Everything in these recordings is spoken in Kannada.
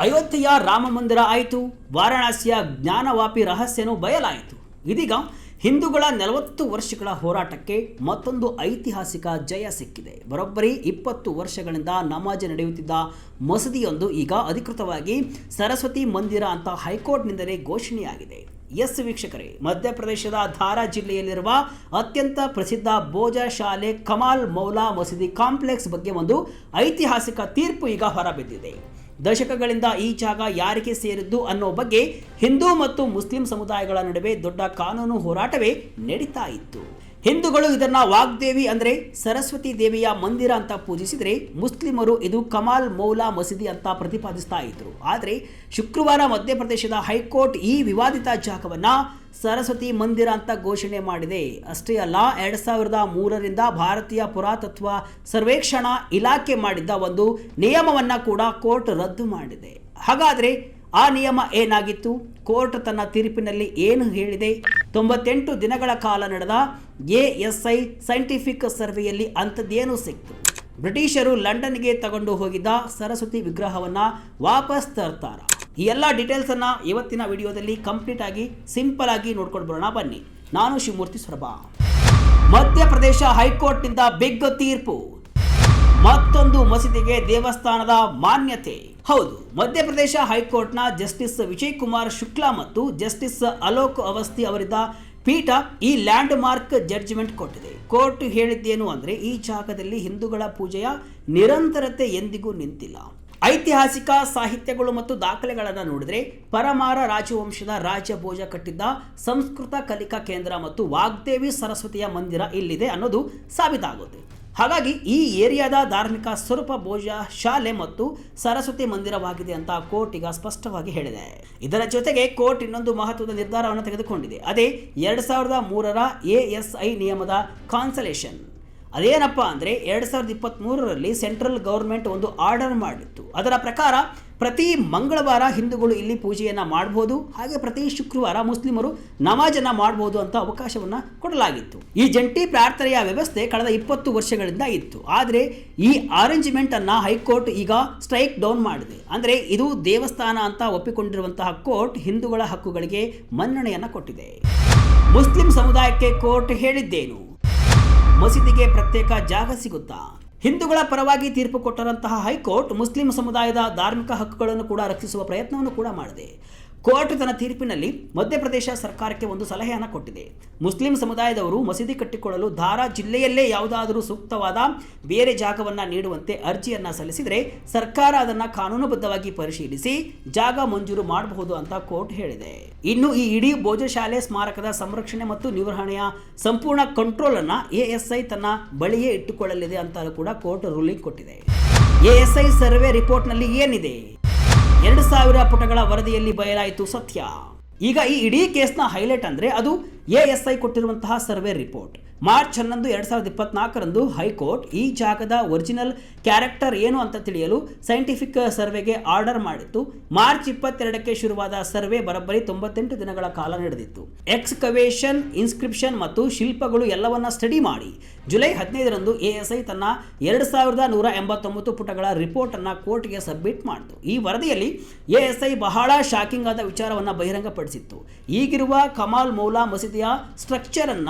ಅಯೋಧ್ಯೆಯ ರಾಮ ಮಂದಿರ ಆಯಿತು, ವಾರಾಣಸಿಯ ಜ್ಞಾನವಾಪಿ ರಹಸ್ಯನೂ ಬಯಲಾಯಿತು. ಇದೀಗ ಹಿಂದೂಗಳ 40 ವರ್ಷಗಳ ಹೋರಾಟಕ್ಕೆ ಮತ್ತೊಂದು ಐತಿಹಾಸಿಕ ಜಯ ಸಿಕ್ಕಿದೆ. ಬರೋಬ್ಬರಿ 20 ವರ್ಷಗಳಿಂದ ನಮಾಜ್ ನಡೆಯುತ್ತಿದ್ದ ಮಸೀದಿಯೊಂದು ಈಗ ಅಧಿಕೃತವಾಗಿ ಸರಸ್ವತಿ ಮಂದಿರ ಅಂತ ಹೈಕೋರ್ಟ್ನಿಂದಲೇ ಘೋಷಣೆಯಾಗಿದೆ. ಎಸ್ ವೀಕ್ಷಕರೇ, ಮಧ್ಯಪ್ರದೇಶದ ಧಾರಾ ಜಿಲ್ಲೆಯಲ್ಲಿರುವ ಅತ್ಯಂತ ಪ್ರಸಿದ್ಧ ಬೋಜಾ ಶಾಲೆ ಕಮಾಲ್ ಮೌಲಾ ಮಸೀದಿ ಕಾಂಪ್ಲೆಕ್ಸ್ ಬಗ್ಗೆ ಒಂದು ಐತಿಹಾಸಿಕ ತೀರ್ಪು ಈಗ ಹೊರಬಿದ್ದಿದೆ. ದಶಕಗಳಿಂದ ಈ ಜಾಗ ಯಾರಿಗೆ ಸೇರಿದ್ದು ಅನ್ನೋ ಬಗ್ಗೆ ಹಿಂದೂ ಮತ್ತು ಮುಸ್ಲಿಂ ಸಮುದಾಯಗಳ ನಡುವೆ ದೊಡ್ಡ ಕಾನೂನು ಹೋರಾಟವೇ ನಡೀತಾ ಇತ್ತು. ಹಿಂದೂಗಳು ಇದನ್ನ ವಾಗ್ದೇವಿ ಅಂದರೆ ಸರಸ್ವತಿ ದೇವಿಯ ಮಂದಿರ ಅಂತ ಪೂಜಿಸಿದರೆ, ಮುಸ್ಲಿಮರು ಇದು ಕಮಾಲ್ ಮೌಲಾ ಮಸೀದಿ ಅಂತ ಪ್ರತಿಪಾದಿಸ್ತಾ ಇದ್ರು. ಆದರೆ ಶುಕ್ರವಾರ ಮಧ್ಯಪ್ರದೇಶದ ಹೈಕೋರ್ಟ್ ಈ ವಿವಾದಿತ ಜಾಗವನ್ನ ಸರಸ್ವತಿ ಮಂದಿರ ಅಂತ ಘೋಷಣೆ ಮಾಡಿದೆ. ಅಷ್ಟೇ ಅಲ್ಲ, 2003ರಿಂದ ಭಾರತೀಯ ಪುರಾತತ್ವ ಸರ್ವೇಕ್ಷಣಾ ಇಲಾಖೆ ಮಾಡಿದ್ದ ಒಂದು ನಿಯಮವನ್ನ ಕೂಡ ಕೋರ್ಟ್ ರದ್ದು ಮಾಡಿದೆ. ಹಾಗಾದ್ರೆ ಆ ನಿಯಮ ಏನಾಗಿತ್ತು? ಕೋರ್ಟ್ ತನ್ನ ತೀರ್ಪಿನಲ್ಲಿ ಏನು ಹೇಳಿದೆ? 98 ದಿನಗಳ ಕಾಲ ನಡೆದ ASI ಸೈಂಟಿಫಿಕ್ ಸರ್ವೆಯಲ್ಲಿ ಅಂಥದ್ದೇನು ಸಿಕ್ತು? ಬ್ರಿಟಿಷರು ಲಂಡನ್ಗೆ ತಗೊಂಡು ಹೋಗಿದ್ದ ಸರಸ್ವತಿ ವಿಗ್ರಹವನ್ನ ವಾಪಸ್ ತರ್ತಾರ? ಈ ಎಲ್ಲ ಡೀಟೇಲ್ಸ್ ಅನ್ನ ಇವತ್ತಿನ ವಿಡಿಯೋದಲ್ಲಿ ಕಂಪ್ಲೀಟ್ ಆಗಿ ಸಿಂಪಲ್ ಆಗಿ ನೋಡ್ಕೊಂಡು ಬರೋಣ ಬನ್ನಿ. ನಾನು ಶಿವಮೂರ್ತಿ ಸೊರಬ. ಮಧ್ಯಪ್ರದೇಶ ಹೈಕೋರ್ಟ್ನಿಂದ ಬಿಗ್ ತೀರ್ಪು. ಮತ್ತೊಂದು ಮಸೀದಿಗೆ ದೇವಸ್ಥಾನದ ಮಾನ್ಯತೆ. ಹೌದು, ಮಧ್ಯಪ್ರದೇಶ ಹೈಕೋರ್ಟ್ನ ಜಸ್ಟಿಸ್ ವಿಜಯ್ ಕುಮಾರ್ ಶುಕ್ಲಾ ಮತ್ತು ಜಸ್ಟಿಸ್ ಅಲೋಕ್ ಅವಸ್ಥಿ ಅವರಿದ್ದ ಪೀಠ ಈ ಲ್ಯಾಂಡ್ ಮಾರ್ಕ್ ಜಡ್ಜ್ಮೆಂಟ್ ಕೊಟ್ಟಿದೆ. ಕೋರ್ಟ್ ಹೇಳಿದ್ದೇನು ಅಂದರೆ, ಈ ಜಾಗದಲ್ಲಿ ಹಿಂದೂಗಳ ಪೂಜೆಯ ನಿರಂತರತೆ ಎಂದಿಗೂ ನಿಂತಿಲ್ಲ. ಐತಿಹಾಸಿಕ ಸಾಹಿತ್ಯಗಳು ಮತ್ತು ದಾಖಲೆಗಳನ್ನು ನೋಡಿದರೆ ಪರಮಾರ ರಾಜವಂಶದ ರಾಜ ಭೋಜ ಕಟ್ಟಿದ್ದ ಸಂಸ್ಕೃತ ಕಲಿಕಾ ಕೇಂದ್ರ ಮತ್ತು ವಾಗ್ದೇವಿ ಸರಸ್ವತಿಯ ಮಂದಿರ ಇಲ್ಲಿದೆ ಅನ್ನೋದು ಸಾಬೀತಾಗುತ್ತೆ. ಹಾಗಾಗಿ ಈ ಏರಿಯಾದ ಧಾರ್ಮಿಕ ಸ್ವರೂಪ ಭೋಜ ಶಾಲೆ ಮತ್ತು ಸರಸ್ವತಿ ಮಂದಿರವಾಗಿದೆ ಅಂತ ಕೋರ್ಟ್ ಈಗ ಸ್ಪಷ್ಟವಾಗಿ ಹೇಳಿದೆ. ಇದರ ಜೊತೆಗೆ ಕೋರ್ಟ್ ಇನ್ನೊಂದು ಮಹತ್ವದ ನಿರ್ಧಾರವನ್ನು ತೆಗೆದುಕೊಂಡಿದೆ. ಅದೇ 2003ರ ASI ನಿಯಮದ ಕಾನ್ಸಲೇಷನ್. ಅದೇನಪ್ಪ ಅಂದರೆ, 2023ರಲ್ಲಿ ಸೆಂಟ್ರಲ್ ಗೌರ್ಮೆಂಟ್ ಒಂದು ಆರ್ಡರ್ ಮಾಡಿತ್ತು. ಅದರ ಪ್ರಕಾರ ಪ್ರತಿ ಮಂಗಳವಾರ ಹಿಂದೂಗಳು ಇಲ್ಲಿ ಪೂಜೆಯನ್ನು ಮಾಡಬಹುದು, ಹಾಗೆ ಪ್ರತಿ ಶುಕ್ರವಾರ ಮುಸ್ಲಿಮರು ನಮಾಜನ್ನು ಮಾಡಬಹುದು ಅಂತ ಅವಕಾಶವನ್ನು ಕೊಡಲಾಗಿತ್ತು. ಈ ಜಂಟಿ ಪ್ರಾರ್ಥನೆಯ ವ್ಯವಸ್ಥೆ ಕಳೆದ 20 ವರ್ಷಗಳಿಂದ ಇತ್ತು. ಆದರೆ ಈ ಅರೇಂಜ್ಮೆಂಟ್ ಅನ್ನ ಹೈಕೋರ್ಟ್ ಈಗ ಸ್ಟ್ರೈಕ್ ಡೌನ್ ಮಾಡಿದೆ. ಅಂದರೆ ಇದು ದೇವಸ್ಥಾನ ಅಂತ ಒಪ್ಪಿಕೊಂಡಿರುವಂತಹ ಕೋರ್ಟ್ ಹಿಂದೂಗಳ ಹಕ್ಕುಗಳಿಗೆ ಮನ್ನಣೆಯನ್ನು ಕೊಟ್ಟಿದೆ. ಮುಸ್ಲಿಂ ಸಮುದಾಯಕ್ಕೆ ಕೋರ್ಟ್ ಹೇಳಿದ್ದೇನು? ಮಸೀದಿಗೆ ಪ್ರತ್ಯೇಕ ಜಾಗ ಸಿಗುತ್ತಾ? ಹಿಂದೂಗಳ ಪರವಾಗಿ ತೀರ್ಪು ಕೊಟ್ಟರಂತಹ ಹೈಕೋರ್ಟ್ ಮುಸ್ಲಿಂ ಸಮುದಾಯದ ಧಾರ್ಮಿಕ ಹಕ್ಕುಗಳನ್ನು ಕೂಡ ರಕ್ಷಿಸುವ ಪ್ರಯತ್ನವನ್ನು ಕೂಡ ಮಾಡಿದೆ. ಕೋರ್ಟ್ ತನ್ನ ತೀರ್ಪಿನಲ್ಲಿ ಮಧ್ಯಪ್ರದೇಶ ಸರ್ಕಾರಕ್ಕೆ ಒಂದು ಸಲಹೆಯನ್ನು ಕೊಟ್ಟಿದೆ. ಮುಸ್ಲಿಂ ಸಮುದಾಯದವರು ಮಸೀದಿ ಕಟ್ಟಿಕೊಳ್ಳಲು ಧಾರಾ ಜಿಲ್ಲೆಯಲ್ಲೇ ಯಾವುದಾದರೂ ಸೂಕ್ತವಾದ ಬೇರೆ ಜಾಗವನ್ನು ನೀಡುವಂತೆ ಅರ್ಜಿಯನ್ನು ಸಲ್ಲಿಸಿದರೆ ಸರ್ಕಾರ ಅದನ್ನು ಕಾನೂನುಬದ್ಧವಾಗಿ ಪರಿಶೀಲಿಸಿ ಜಾಗ ಮಂಜೂರು ಮಾಡಬಹುದು ಅಂತ ಕೋರ್ಟ್ ಹೇಳಿದೆ. ಇನ್ನು ಈ ಇಡೀ ಭೋಜಶಾಲೆ ಸ್ಮಾರಕದ ಸಂರಕ್ಷಣೆ ಮತ್ತು ನಿರ್ವಹಣೆಯ ಸಂಪೂರ್ಣ ಕಂಟ್ರೋಲ್ ಅನ್ನು ASI ತನ್ನ ಬಳಿಯೇ ಇಟ್ಟುಕೊಳ್ಳಲಿದೆ ಅಂತ ಕೂಡ ಕೋರ್ಟ್ ರೂಲಿಂಗ್ ಕೊಟ್ಟಿದೆ. ASI ಸರ್ವೆ ರಿಪೋರ್ಟ್ನಲ್ಲಿ ಏನಿದೆ? 2000 ಪುಟಗಳ ವರದಿಯಲ್ಲಿ ಬಯಲಾಯಿತು ಸತ್ಯ. ಈಗ ಈ ಇಡೀ ಕೇಸ್ನ ಹೈಲೈಟ್ ಅಂದರೆ ಅದು ASI ಕೊಟ್ಟಿರುವಂತಹ ಸರ್ವೆ ರಿಪೋರ್ಟ್. ಮಾರ್ಚ್ 11, 2024ರಂದು ಹೈಕೋರ್ಟ್ ಈ ಜಾಗದ ಒರಿಜಿನಲ್ ಕ್ಯಾರೆಕ್ಟರ್ ಏನು ಅಂತ ತಿಳಿಯಲು ಸೈಂಟಿಫಿಕ್ ಸರ್ವೆಗೆ ಆರ್ಡರ್ ಮಾಡಿತ್ತು. ಮಾರ್ಚ್ 22ಕ್ಕೆ ಶುರುವಾದ ಸರ್ವೆ ಬರೋಬ್ಬರಿ 98 ದಿನಗಳ ಕಾಲ ನಡೆದಿತ್ತು. ಎಕ್ಸ್ಕವೇಷನ್, ಇನ್ಸ್ಕ್ರಿಪ್ಷನ್ ಮತ್ತು ಶಿಲ್ಪಗಳು ಎಲ್ಲವನ್ನ ಸ್ಟಡಿ ಮಾಡಿ ಜುಲೈ 15ರಂದು ASI ತನ್ನ 2189 ಪುಟಗಳ ರಿಪೋರ್ಟ್ ಅನ್ನ ಕೋರ್ಟ್ಗೆ ಸಬ್ಮಿಟ್ ಮಾಡಿತು. ಈ ವರದಿಯಲ್ಲಿ ASI ಬಹಳ ಶಾಕಿಂಗ್ ಆದ ವಿಚಾರವನ್ನು ಬಹಿರಂಗಪಡಿಸಿತ್ತು. ಈಗಿರುವ ಕಮಾಲ್ ಮೌಲಾ ಮಸೀದಿಯ ಸ್ಟ್ರಕ್ಚರ್ ಅನ್ನ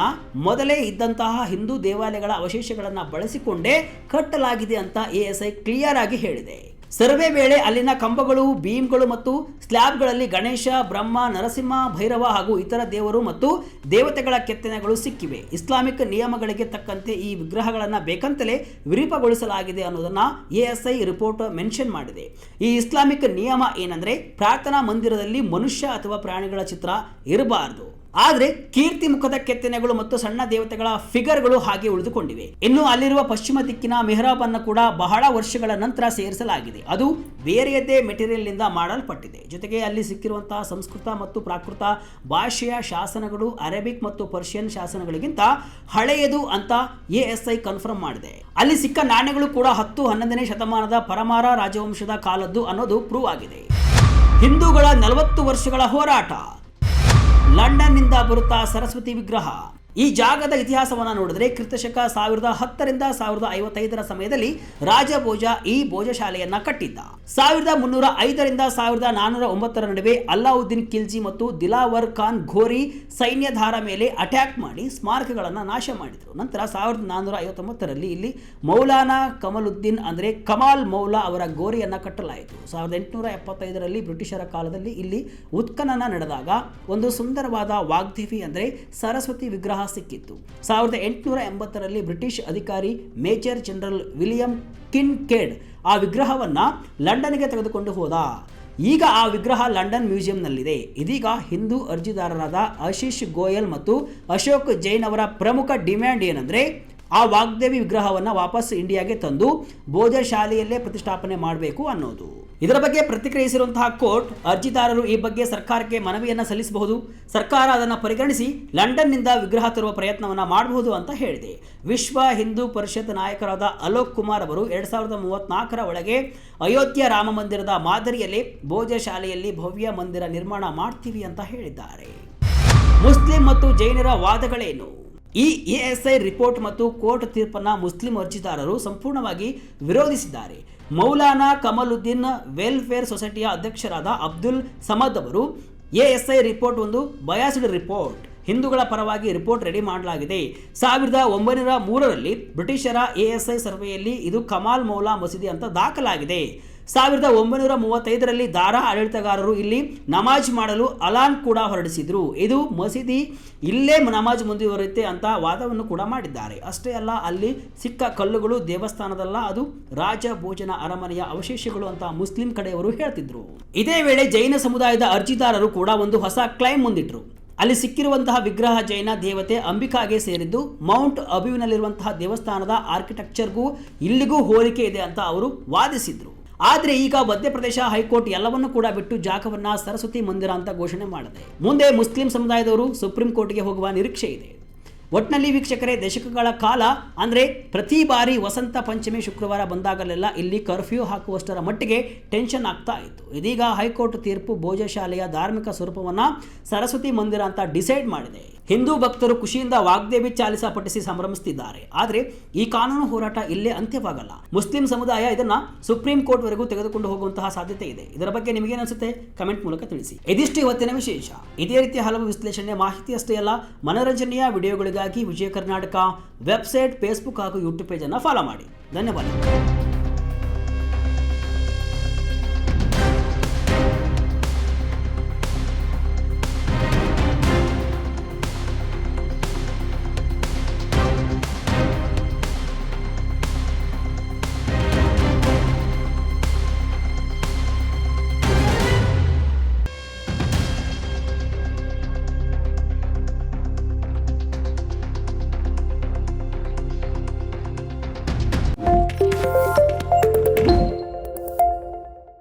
ಮೊದಲೇ ಇದ್ದಂತಹ ಹಿಂದೂ ದೇವಾಲಯಗಳ ಅವಶೇಷಗಳನ್ನು ಬಳಸಿಕೊಂಡೇ ಕಟ್ಟಲಾಗಿದೆ ಅಂತ ASI ಕ್ಲಿಯರ್ ಆಗಿ ಹೇಳಿದೆ. ಸರ್ವೆ ವೇಳೆ ಅಲ್ಲಿನ ಕಂಬಗಳು, ಬೀಮ್ಗಳು ಮತ್ತು ಸ್ಲ್ಯಾಬ್ಗಳಲ್ಲಿ ಗಣೇಶ, ಬ್ರಹ್ಮ, ನರಸಿಂಹ, ಭೈರವ ಹಾಗೂ ಇತರ ದೇವರು ಮತ್ತು ದೇವತೆಗಳ ಕೆತ್ತನೆಗಳು ಸಿಕ್ಕಿವೆ. ಇಸ್ಲಾಮಿಕ್ ನಿಯಮಗಳಿಗೆ ತಕ್ಕಂತೆ ಈ ವಿಗ್ರಹಗಳನ್ನು ಬೇಕಂತಲೇ ವಿರೂಪಗೊಳಿಸಲಾಗಿದೆ ಅನ್ನೋದನ್ನ ASI ರಿಪೋರ್ಟ್ ಮೆನ್ಷನ್ ಮಾಡಿದೆ. ಈ ಇಸ್ಲಾಮಿಕ್ ನಿಯಮ ಏನಂದ್ರೆ, ಪ್ರಾರ್ಥನಾ ಮಂದಿರದಲ್ಲಿ ಮನುಷ್ಯ ಅಥವಾ ಪ್ರಾಣಿಗಳ ಚಿತ್ರ ಇರಬಾರದು. ಆದರೆ ಕೀರ್ತಿ ಮುಖದ ಕೆತ್ತನೆಗಳು ಮತ್ತು ಸಣ್ಣ ದೇವತೆಗಳ ಫಿಗರ್ಗಳು ಹಾಗೆ ಉಳಿದುಕೊಂಡಿವೆ. ಇನ್ನು ಅಲ್ಲಿರುವ ಪಶ್ಚಿಮ ದಿಕ್ಕಿನ ಮೆಹರಾಬ್ ಅನ್ನು ಕೂಡ ಬಹಳ ವರ್ಷಗಳ ನಂತರ ಸೇರಿಸಲಾಗಿದೆ. ಅದು ಬೇರೆಯದೇ ಮೆಟೀರಿಯಲ್ ನಿಂದ ಮಾಡಲ್ಪಟ್ಟಿದೆ. ಜೊತೆಗೆ ಅಲ್ಲಿ ಸಿಕ್ಕಿರುವಂತಹ ಸಂಸ್ಕೃತ ಮತ್ತು ಪ್ರಾಕೃತ ಭಾಷೆಯ ಶಾಸನಗಳು ಅರೇಬಿಕ್ ಮತ್ತು ಪರ್ಷಿಯನ್ ಶಾಸನಗಳಿಗಿಂತ ಹಳೆಯದು ಅಂತ ASI ಕನ್ಫರ್ಮ್ ಮಾಡಿದೆ. ಅಲ್ಲಿ ಸಿಕ್ಕ ನಾಣ್ಯಗಳು ಕೂಡ 10-11ನೇ ಶತಮಾನದ ಪರಮಾರ ರಾಜವಂಶದ ಕಾಲದ್ದು ಅನ್ನೋದು ಪ್ರೂವ್ ಆಗಿದೆ. ಹಿಂದೂಗಳ 40 ವರ್ಷಗಳ ಹೋರಾಟ. ಲಂಡನ್ನಿಂದ ಬರುತ್ತಾ ಸರಸ್ವತಿ ವಿಗ್ರಹ. ಈ ಜಾಗದ ಇತಿಹಾಸವನ್ನು ನೋಡಿದ್ರೆ ಕ್ರಿಸ್ತಶಕ 1010ರಿಂದ 1055ರ ಸಮಯದಲ್ಲಿ ರಾಜಭೋಜ ಈ ಭೋಜಶಾಲೆಯನ್ನ ಕಟ್ಟಿದ್ದ. 1305ರಿಂದ 1409ರ ನಡುವೆ ಅಲ್ಲಾವುದ್ದೀನ್ ಖಿಲ್ಜಿ ಮತ್ತು ದಿಲಾವರ್ ಖಾನ್ ಘೋರಿ ಸೈನ್ಯಧಾರ ಮೇಲೆ ಅಟ್ಯಾಕ್ ಮಾಡಿ ಸ್ಮಾರಕಗಳನ್ನು ನಾಶ ಮಾಡಿದರು. ನಂತರ 1459ರಲ್ಲಿ ಇಲ್ಲಿ ಮೌಲಾನಾ ಕಮಲುದ್ದೀನ್ ಅಂದರೆ ಕಮಾಲ್ ಮೌಲಾ ಅವರ ಗೋರಿಯನ್ನು ಕಟ್ಟಲಾಯಿತು. 1875ರಲ್ಲಿ ಬ್ರಿಟಿಷರ ಕಾಲದಲ್ಲಿ ಇಲ್ಲಿ ಉತ್ಖನನ ನಡೆದಾಗ ಒಂದು ಸುಂದರವಾದ ವಾಗ್ದೇವಿ ಅಂದರೆ ಸರಸ್ವತಿ ವಿಗ್ರಹ ಸಿಕ್ಕಿತ್ತು. 1880ರಲ್ಲಿ ಬ್ರಿಟಿಷ್ ಅಧಿಕಾರಿ ಮೇಜರ್ ಜನರಲ್ ವಿಲಿಯಂ ಕಿನ್ಕೇಡ್ ಆ ವಿಗ್ರಹವನ್ನು ಲಂಡನ್ಗೆ ತೆಗೆದುಕೊಂಡು ಹೋದ. ಈಗ ಆ ವಿಗ್ರಹ ಲಂಡನ್ ಮ್ಯೂಸಿಯಂನಲ್ಲಿದೆ. ಇದೀಗ ಹಿಂದೂ ಅರ್ಜಿದಾರರಾದ ಆಶೀಶ್ ಗೋಯಲ್ ಮತ್ತು ಅಶೋಕ್ ಜೈನ್ ಅವರ ಪ್ರಮುಖ ಡಿಮ್ಯಾಂಡ್ ಏನಂದರೆ ಆ ವಾಗ್ದೇವಿ ವಿಗ್ರಹವನ್ನು ವಾಪಸ್ ಇಂಡಿಯಾಗೆ ತಂದು ಭೋಜಶಾಲೆಯಲ್ಲೇ ಪ್ರತಿಷ್ಠಾಪನೆ ಮಾಡಬೇಕು ಅನ್ನೋದು. ಇದರ ಬಗ್ಗೆ ಪ್ರತಿಕ್ರಿಯಿಸಿರುವಂತಹ ಕೋರ್ಟ್, ಅರ್ಜಿದಾರರು ಈ ಬಗ್ಗೆ ಸರ್ಕಾರಕ್ಕೆ ಮನವಿಯನ್ನು ಸಲ್ಲಿಸಬಹುದು, ಸರ್ಕಾರ ಅದನ್ನು ಪರಿಗಣಿಸಿ ಲಂಡನ್ನಿಂದ ವಿಗ್ರಹ ತರುವ ಪ್ರಯತ್ನವನ್ನು ಮಾಡಬಹುದು ಅಂತ ಹೇಳಿದೆ. ವಿಶ್ವ ಹಿಂದೂ ಪರಿಷತ್ ನಾಯಕರಾದ ಅಲೋಕ್ ಕುಮಾರ್ ಅವರು 2034ರ ಒಳಗೆ ಅಯೋಧ್ಯ ರಾಮ ಮಂದಿರದ ಮಾದರಿಯಲ್ಲಿ ಭೋಜಶಾಲೆಯಲ್ಲಿ ಭವ್ಯ ಮಂದಿರ ನಿರ್ಮಾಣ ಮಾಡ್ತೀವಿ ಅಂತ ಹೇಳಿದ್ದಾರೆ. ಮುಸ್ಲಿಂ ಮತ್ತು ಜೈನರ ವಾದಗಳೇನು? ಈ ಎಎಸ್ಐ ರಿಪೋರ್ಟ್ ಮತ್ತು ಕೋರ್ಟ್ ತೀರ್ಪನ್ನು ಮುಸ್ಲಿಂ ಅರ್ಜಿದಾರರು ಸಂಪೂರ್ಣವಾಗಿ ವಿರೋಧಿಸಿದ್ದಾರೆ. ಮೌಲಾನಾ ಕಮಲುದ್ದೀನ್ ವೆಲ್ಫೇರ್ ಸೊಸೈಟಿಯ ಅಧ್ಯಕ್ಷರಾದ ಅಬ್ದುಲ್ ಸಮದ್ ಅವರು ಎಎಸ್ಐ ರಿಪೋರ್ಟ್ ಒಂದು ಬಯಾಸ್ಡ್ ರಿಪೋರ್ಟ್, ಹಿಂದೂಗಳ ಪರವಾಗಿ ರಿಪೋರ್ಟ್ ರೆಡಿ ಮಾಡಲಾಗಿದೆ. 1903ರಲ್ಲಿ ಬ್ರಿಟಿಷರ ಎಎಸ್ಐ ಸರ್ವೆಯಲ್ಲಿ ಇದು ಕಮಾಲ್ ಮೌಲಾ ಮಸೀದಿ ಅಂತ ದಾಖಲಾಗಿದೆ. 1935ರಲ್ಲಿ ದಾರಾ ಆಡಳಿತಗಾರರು ಇಲ್ಲಿ ನಮಾಜ್ ಮಾಡಲು ಅಲಾನ್ ಕೂಡ ಹೊರಡಿಸಿದ್ರು. ಇದು ಮಸೀದಿ ಇಲ್ಲೇ ನಮಾಜ್ ಮುಂದುವರಿಯುತ್ತೆ ಅಂತ ವಾದವನ್ನು ಕೂಡ ಮಾಡಿದ್ದಾರೆ. ಅಷ್ಟೇ ಅಲ್ಲ, ಅಲ್ಲಿ ಸಿಕ್ಕ ಕಲ್ಲುಗಳು ದೇವಸ್ಥಾನದಲ್ಲ, ಅದು ರಾಜ ಭೋಜನ ಅರಮನೆಯ ಅವಶೇಷಗಳು ಅಂತ ಮುಸ್ಲಿಂ ಕಡೆಯವರು ಹೇಳ್ತಿದ್ರು. ಇದೇ ವೇಳೆ ಜೈನ ಸಮುದಾಯದ ಅರ್ಜಿದಾರರು ಕೂಡ ಒಂದು ಹೊಸ ಕ್ಲೈಮ್ ಮುಂದಿಟ್ರು. ಅಲ್ಲಿ ಸಿಕ್ಕಿರುವಂತಹ ವಿಗ್ರಹ ಜೈನ ದೇವತೆ ಅಂಬಿಕಾಗೆ ಸೇರಿದ್ದು, ಮೌಂಟ್ ಅಬುವಿನಲ್ಲಿರುವಂತಹ ದೇವಸ್ಥಾನದ ಆರ್ಕಿಟೆಕ್ಚರ್ಗೂ ಇಲ್ಲಿಗೂ ಹೋಲಿಕೆ ಇದೆ ಅಂತ ಅವರು ವಾದಿಸಿದ್ರು. ಆದರೆ ಈಗ ಮಧ್ಯಪ್ರದೇಶ ಹೈಕೋರ್ಟ್ ಎಲ್ಲವನ್ನೂ ಕೂಡ ಬಿಟ್ಟು ಜಾಗವನ್ನ ಸರಸ್ವತಿ ಮಂದಿರ ಅಂತ ಘೋಷಣೆ ಮಾಡಿದೆ. ಮುಂದೆ ಮುಸ್ಲಿಂ ಸಮುದಾಯದವರು ಸುಪ್ರೀಂ ಕೋರ್ಟ್ಗೆ ಹೋಗುವ ನಿರೀಕ್ಷೆ ಇದೆ. ಒಟ್ಟಿನಲ್ಲಿ ವೀಕ್ಷಕರೇ, ದಶಕಗಳ ಕಾಲ ಅಂದರೆ ಪ್ರತಿ ಬಾರಿ ವಸಂತ ಪಂಚಮಿ ಶುಕ್ರವಾರ ಬಂದಾಗಲೆಲ್ಲ ಇಲ್ಲಿ ಕರ್ಫ್ಯೂ ಹಾಕುವಷ್ಟರ ಮಟ್ಟಿಗೆ ಟೆನ್ಷನ್ ಆಗ್ತಾ ಇತ್ತು. ಇದೀಗ ಹೈಕೋರ್ಟ್ ತೀರ್ಪು ಭೋಜಶಾಲೆಯ ಧಾರ್ಮಿಕ ಸ್ವರೂಪವನ್ನು ಸರಸ್ವತಿ ಮಂದಿರ ಅಂತ ಡಿಸೈಡ್ ಮಾಡಿದೆ. ಹಿಂದೂ ಭಕ್ತರು ಖುಷಿಯಿಂದ ವಾಗ್ದೇವಿ ಚಾಲಿಸ ಪಠಿಸಿ ಸಂಭ್ರಮಿಸುತ್ತಿದ್ದಾರೆ. ಆದರೆ ಈ ಕಾನೂನು ಹೋರಾಟ ಇಲ್ಲೇ ಅಂತ್ಯವಾಗಲ್ಲ. ಮುಸ್ಲಿಂ ಸಮುದಾಯ ಇದನ್ನ ಸುಪ್ರೀಂ ಕೋರ್ಟ್ ವರೆಗೂ ತೆಗೆದುಕೊಂಡು ಹೋಗುವಂತಹ ಸಾಧ್ಯತೆ ಇದೆ. ಇದರ ಬಗ್ಗೆ ನಿಮಗೇನು ಅನಿಸುತ್ತೆ? ಕಮೆಂಟ್ ಮೂಲಕ ತಿಳಿಸಿ. ಇದಿಷ್ಟು ಇವತ್ತಿನ ವಿಶೇಷ. ಇದೇ ರೀತಿಯ ಹಲವು ವಿಶ್ಲೇಷಣೆ ಮಾಹಿತಿ ಅಷ್ಟೇ ಅಲ್ಲ, ಮನೋರಂಜನೆಯ ವಿಡಿಯೋಗಳಿಗಾಗಿ ವಿಜಯ ಕರ್ನಾಟಕ ವೆಬ್ಸೈಟ್, ಫೇಸ್ಬುಕ್ ಹಾಗೂ ಯೂಟ್ಯೂಬ್ ಪೇಜ್ ಅನ್ನು ಫಾಲೋ ಮಾಡಿ. ಧನ್ಯವಾದ.